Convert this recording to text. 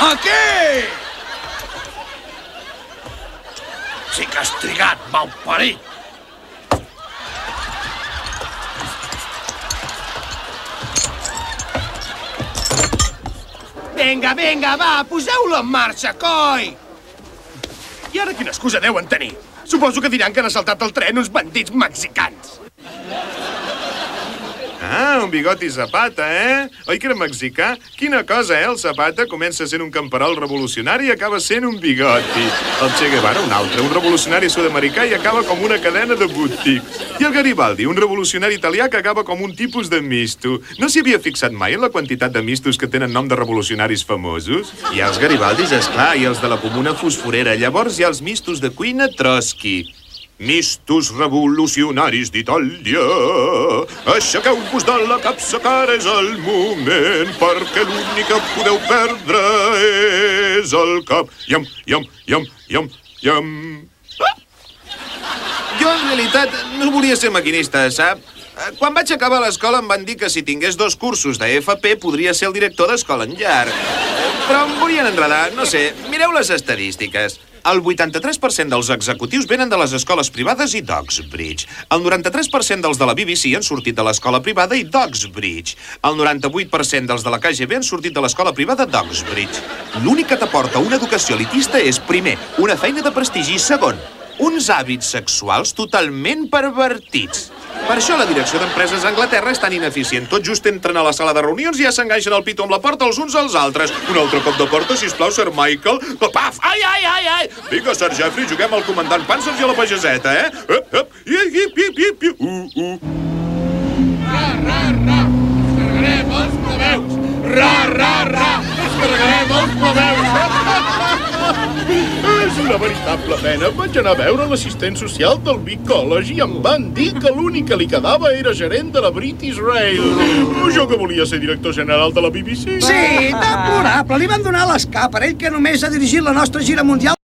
Aquí! Sí que has trigat, malparit! Vinga, vinga, va, poseu-lo en marxa, coi! I ara quina excusa deuen tenir? Suposo que diran que han assaltat el tren uns bandits mexicans. Ah, un bigoti Zapata, eh? Oi que era mexicà? Quina cosa, eh? El Zapata comença sent un camperol revolucionari i acaba sent un bigoti. El Che Guevara, un altre, un revolucionari sud-americà i acaba com una cadena de boutiques. I el Garibaldi, un revolucionari italià que acaba com un tipus de misto. No s'hi havia fixat mai en la quantitat de mistos que tenen nom de revolucionaris famosos? Hi ha els Garibaldis, esclar, i els de la comuna fosforera. Llavors hi ha els mistos de cuina Trotsky. Mistos revolucionaris d'Itàlia, aixequeu-vos de la capsa que ara és el moment, perquè l'únic que podeu perdre és el cap. Iam, iam, iam, iam, iam. Ah! Jo, en realitat, no volia ser maquinista, sap? Quan vaig acabar l'escola em van dir que si tingués 2 cursos de FP podria ser el director d'escola en llarg. Però em volien enredar, no sé, mireu les estadístiques. El 83% dels executius venen de les escoles privades i d'Oxbridge. El 93% dels de la BBC han sortit de l'escola privada i d'Oxbridge. El 98% dels de la KGB han sortit de l'escola privada d'Oxbridge. L'únic que t'aporta una educació elitista és, primer, una feina de prestigi i, segon, uns hàbits sexuals totalment pervertits. Per això la direcció d'empreses a Anglaterra és tan ineficient. Tot just entren a la sala de reunions i ja s'enganxen el pito amb la porta els uns als altres. Un altre cop de porta, sisplau, Sir Michael. Paf! Ai, ai, ai, ai! Vinga, Sir Geoffrey, juguem al comandant Panzers i a la pageseta, eh? Ep, ep, ip, ip, ip, ip, Ra, ra, ra! Descarregarem els plebeus! Ra, ra, ra! Descarregarem els plebeus! És una veritable pena. Vaig anar a veure l'assistent social del Big College i em van dir que l'únic que li quedava era gerent de la British Rail. Jo que volia ser director general de la BBC. Sí, deplorable. Li van donar l'escà per ell que només ha dirigit la nostra gira mundial